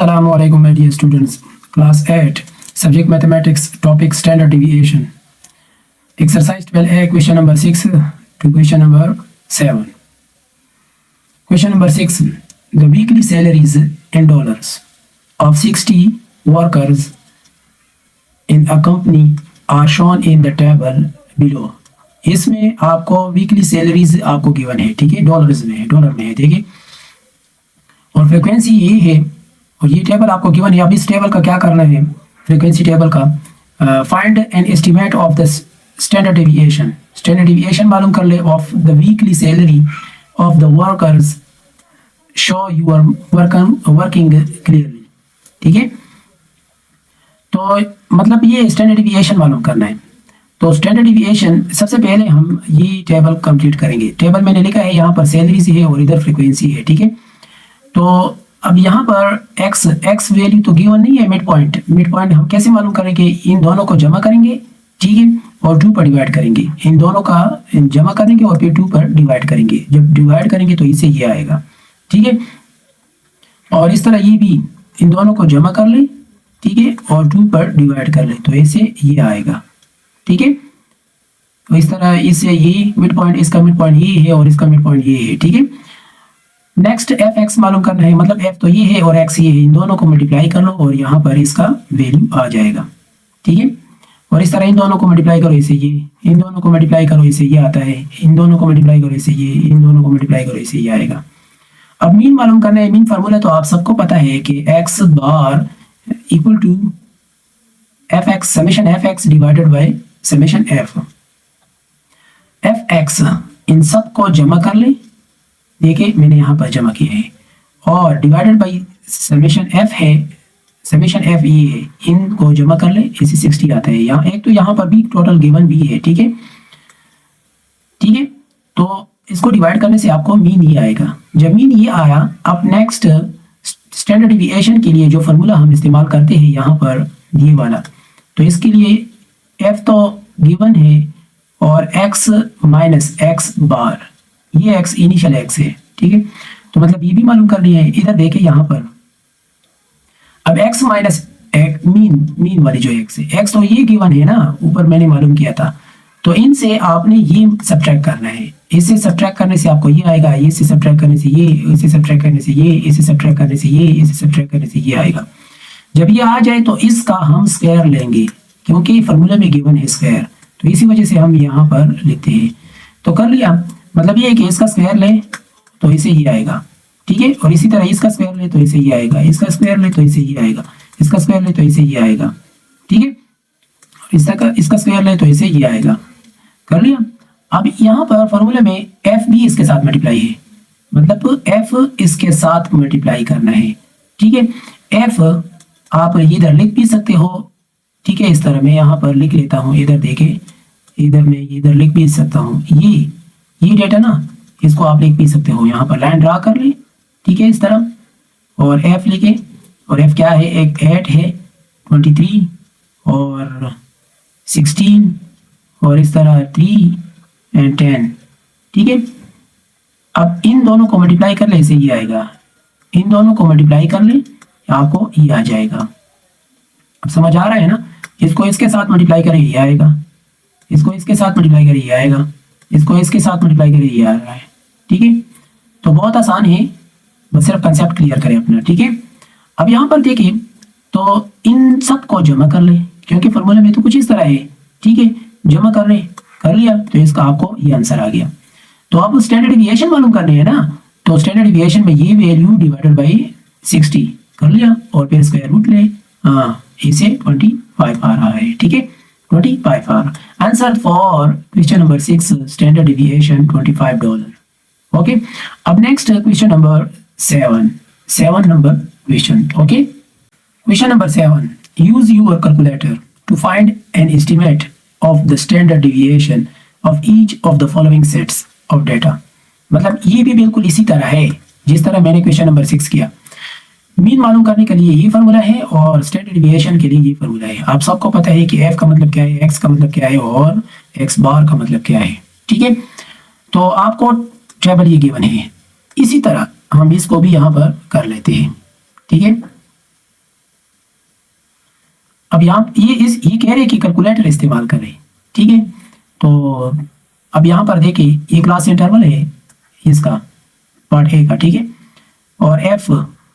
Assalamu alaikum my dear students. Class 8 Subject Mathematics Topic Standard Deviation. Exercise 12A question number 6 to question number 7. Question number 6. The weekly salaries in dollars of 60 workers in a company are shown in the table below. इसमें आपको weekly salaries आपको given है, ठीक है, dollars में है, dollar में है, देखिए, और फ्रीक्वेंसी ये है और ये टेबल आपको गिवन है। अब इस टेबल का क्या करना है, फ्रीक्वेंसी टेबल का find an estimate of the standard deviation. Standard deviation मालूम कर ले of the weekly salary of the workers show your working clearly, ठीक है। तो मतलब ये स्टैंडर्ड डेविएशन मालूम करना है। तो स्टैंडर्ड डेविएशन सबसे पहले हम ये टेबल कंप्लीट करेंगे। टेबल मैंने लिखा है यहाँ पर सैलरी है और इधर फ्रीक्वेंसी है, ठीक है। तो अब यहाँ पर एक्स वैल्यू तो गिवन नहीं है, मिड पॉइंट हम कैसे मालूम करेंगे, इन दोनों को जमा करेंगे, ठीक है, और 2 पर डिवाइड करेंगे, इन दोनों का जमा करेंगे और फिर 2 पर डिवाइड करेंगे। जब डिवाइड करेंगे तो इससे ये आएगा, ठीक है, और इस तरह ये भी इन दोनों को जमा कर ले, ठीक है, और 2 पर डिवाइड कर ले तो ऐसे ये आएगा, ठीक है। तो इस तरह इससे ये मिड पॉइंट, इसका मिड पॉइंट ये है और इसका मिड पॉइंट ये है, ठीक है। नेक्स्ट एफ एक्स मालूम करना है, मतलब एफ तो ये है और एक्स ये है, इन दोनों को मल्टीप्लाई कर लो और यहाँ पर इसका वैल्यू आ जाएगा, ठीक है। और इस तरह इन दोनों को मल्टीप्लाई करो इसे ये, इन दोनों को मल्टीप्लाई करो इसे ये आता है, इन दोनों को मल्टीप्लाई करो इसे ये, इन दोनों को मल्टीप्लाई करो इसे ये आएगा। अब मीन मालूम करना है। मीन फार्मूला तो आप सबको पता है कि x bar equal to f x summation f x divided by summation f x. इन सब को जमा कर ले, देखिए मैंने यहाँ पर जमा किया है, और डिवाइडेड बाई समेशन एफ है, समेशन एफ ये है, इनको जमा कर ले, इसी 60 आता है। यहाँ एक तो यहाँ पर भी टोटल गिवन भी है, ठीक है, ठीक है। तो इसको डिवाइड करने से आपको मीन ये आएगा। जब मीन ये आया, अब नेक्स्ट स्टैंडर्ड डेविएशन के लिए जो फार्मूला हम इस्तेमाल करते हैं यहाँ पर ये वाला, तो इसके लिए एफ तो गिवन है और एक्स माइनस एक्स बार, ये एक्स इनिशियल एक्स है, ठीक है। तो मतलब ये भी मालूम करनी है। इधर देखिए यहाँ पर अब एक्स माइनस मीन वाली जो एक्स है, एक्स तो ये गिवन है ना, ऊपर मैंने मालूम किया था। तो इनसे आपने ये सब्ट्रैक्ट करना है, इससे सब्ट्रैक्ट करने से आपको ये आएगा, ये से सब्ट्रैक्ट करने से ये, इससे सब्ट्रैक्ट करने से ये, इससे सब्ट्रैक्ट करने से ये, इससे सब्ट्रैक्ट करने से ये आएगा। जब ये आ जाए तो इसका हम स्क्वायर लेंगे, क्योंकि फार्मूला में गिवन है स्क्वायर, तो इसी वजह से हम यहाँ पर लिखते हैं। तो कर लिया, मतलब ये है कि इसका स्क्वायर ले तो इसे ये आएगा, ठीक है, और इसी तरह इसका स्क्वायर ले तो इसे ये आएगा, इसका स्क्वायर ले तो इसे ये आएगा, इसका स्क्वायर ले तो इसे ये आएगा, ठीक है, और इसका स्क्वायर ले तो इसे ये आएगा। कर लिया। अब यहाँ पर फॉर्मूले में एफ भी इसके साथ मल्टीप्लाई है, मतलब एफ इसके साथ मल्टीप्लाई करना है, ठीक है। एफ आप इधर लिख भी सकते हो, ठीक है, इस तरह मैं यहाँ पर लिख लेता हूँ, इधर देखे, इधर मैं इधर लिख भी सकता हूँ, ये डेटा ना, इसको आप लिख भी सकते हो, यहाँ पर लाइन ड्रा कर ले, ठीक है, इस तरह, और एफ लिखे, और एफ क्या है, एक 8 है, 23 और 16 और इस तरह 3 और 10, ठीक है। अब इन दोनों को मल्टीप्लाई कर ले, इसे ये आएगा, इन दोनों को मल्टीप्लाई कर ले, आपको ये आ जाएगा। अब समझ आ रहा है ना, इसको इसके साथ मल्टीप्लाई करें ये आएगा, इसको इसके साथ मल्टीप्लाई करें ये आएगा, इसको इसके साथ मल्टीप्लाई करें ये आ रहा है, ठीक है। तो बहुत आसान है, बस सिर्फ कंसेप्ट क्लियर करें अपना, ठीक है। अब यहाँ पर देखिए, तो इन सब को जमा कर ले, क्योंकि फॉर्मूले में तो कुछ इस तरह है, ठीक है, जमा कर ले, कर लिया, तो इसका आपको ये आंसर आ गया। तो अब स्टैंडर्ड डेविएशन मालूम करने हैं ना, तो स्टैंडर्ड डेविएशन में ये वैल्यू डिवाइडेड बाई 60 कर लिया और फिर स्क्वायर रूट ले, हाँ, इसे 25 आ रहा है, ठीक है, 25 आ रहा। Answer for question number 6 standard deviation $25। Okay, अब next question number 7 number question. Okay, question number 7, use your calculator to find an estimate of the standard deviation of each of the following sets of data। मतलब ये भी बिल्कुल इसी तरह है जिस तरह मैंने क्वेश्चन नंबर 6 किया। मीन मालूम करने के लिए ये फार्मूला है और स्टैंडर्ड डेविएशन के लिए ये फार्मूला है। आप सबको पता है कि एफ का मतलब क्या है, एक्स का मतलब क्या है और एक्स बार का मतलब क्या है, ठीक है। तो आपको टेबल ये गिवन है, इसी तरह हम इसको भी यहाँ पर कर लेते हैं, ठीक है। अब यहाँ ये कह रहे हैं कि कैलकुलेटर इस्तेमाल करें, ठीक है। तो अब यहाँ पर देखिए ये क्लास इंटरवल है इसका पार्ट ए का, ठीक है। और एफ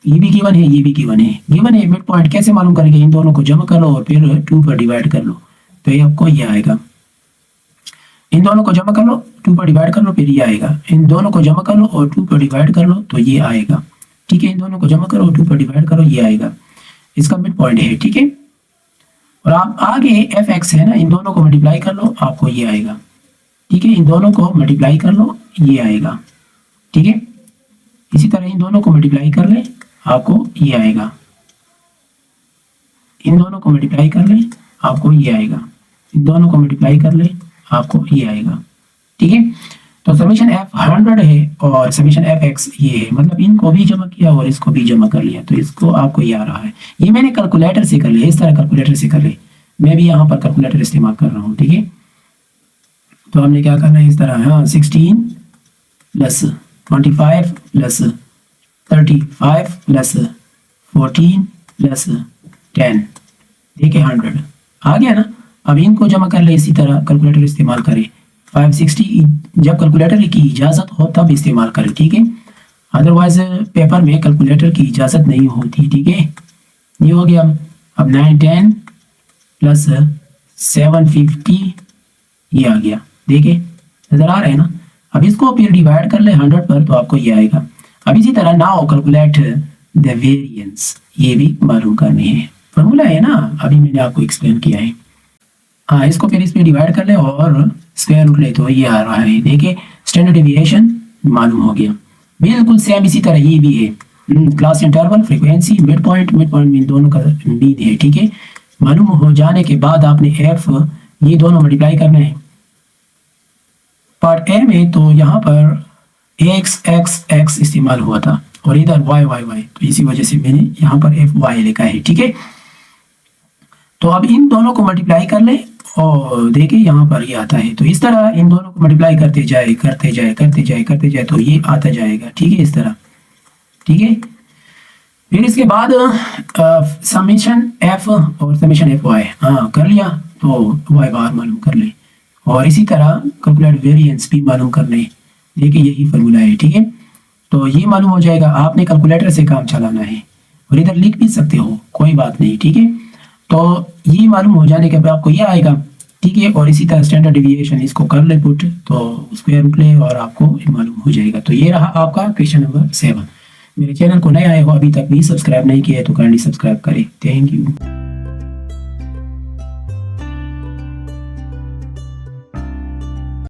ये भी गिवन है, ये भी गिवन है मिड पॉइंट कैसे मालूम करेंगे, इन दोनों को जमा कर लो और फिर 2 पर डिवाइड कर लो, तो ये आपको ये आएगा। इन दोनों को जमा कर लो, 2 पर डिवाइड कर लो, फिर ये आएगा। इन दोनों को जमा कर लो और 2 पर डिवाइड कर लो तो ये आएगा, ठीक है। इन दोनों को जमा करो, 2 पर डिवाइड करो, ये आएगा। इसका मिड पॉइंट है, ठीक है। और आप आगे एफ एक्स है ना, इन दोनों को मल्टीप्लाई कर लो, आपको ये आएगा, ठीक है। इन दोनों को मल्टीप्लाई कर लो, ये आएगा, ठीक है। इसी तरह इन दोनों को मल्टीप्लाई कर ले, आपको ये आएगा। इन दोनों को मल्टीप्लाई कर ले, आपको ये आएगा। इन दोनों को मल्टीप्लाई कर ले, आपको ये आएगा, ठीक है। तो समीशन एफ 100 है और समीशन एफ एक्स ये है, मतलब इनको भी जमा किया और इसको भी जमा कर लिया, तो इसको आपको ये आ रहा है। ये मैंने कैलकुलेटर से कर लिया, इस तरह कैलकुलेटर से कर ले, मैं भी यहाँ पर कैलकुलेटर इस्तेमाल कर रहा हूँ, ठीक है। तो हमने क्या करना है इस तरह, हाँ 16 प्लस 25 प्लस 35 प्लस 14 प्लस 10, देखिए 100 आ गया ना। अब इनको जमा कर ले, इसी तरह कैलकुलेटर इस्तेमाल करें। 560 जब कैलकुलेटर की इजाज़त हो तब इस्तेमाल करें, ठीक है। अदरवाइज पेपर में कैलकुलेटर की इजाज़त नहीं होती, ठीक है। ये हो गया। अब 910 प्लस 750 ये आ गया, देखिए नजर आ रहा है ना। अब इसको फिर डिवाइड कर ले 100 पर, तो आपको ये आएगा। अब इसी तरह नाउ कैलकुलेट द वेरिएंस, ये भी मालूम करनी है, फॉर्मूला है ना, अभी मैंने आपको एक्सप्लेन किया है। हाँ, इसको फिर इसमें डिवाइड कर ले और स्क्वायर रूट ले, तो ये आ रहा है, देखिए स्टैंडर्ड डेविएशन मालूम हो गया। बिल्कुल सेम इसी तरह ये भी है, class interval, frequency, mid point mean दोनों का मीन है, ठीक है। मालूम हो जाने के बाद आपने एफ ये दोनों मल्टीप्लाई करना है पार्ट ए में, तो यहाँ पर एक्स एक्स एक्स इस्तेमाल हुआ था और इधर वाई वाई वाई, तो इसी वजह से मैंने यहाँ पर एफ वाई लिखा है, ठीक है। तो अब इन दोनों को मल्टीप्लाई कर ले और देखिए यहाँ पर ये आता है, तो इस तरह इन दोनों को मल्टीप्लाई करते जाए करते जाए करते जाए करते जाए, तो ये आता जाएगा, ठीक है, इस तरह, ठीक है। फिर इसके बाद समेशन एफ और समेशन एफ वाई, हाँ कर लिया, तो वाई बार मालूम कर ले और इसी तरह कैलकुलेट वेरिएंस भी मालूम कर ले, देखिए यही फॉर्मूला है, ठीक है। तो ये मालूम हो जाएगा, आपने कैलकुलेटर से काम चलाना है और इधर लिख भी सकते हो, कोई बात नहीं, ठीक है। तो ये मालूम हो जाने के बाद आपको ये आएगा, ठीक है। और इसी तरह स्टैंडर्ड डेविएशन इसको कर ले पुट, तो स्क्वायर रूट ले और आपको मालूम हो जाएगा। तो ये रहा आपका क्वेश्चन नंबर 7। मेरे चैनल को नए आए हो, अभी तक भी सब्सक्राइब नहीं किया है तो काइंडली सब्सक्राइब करें। Thank you.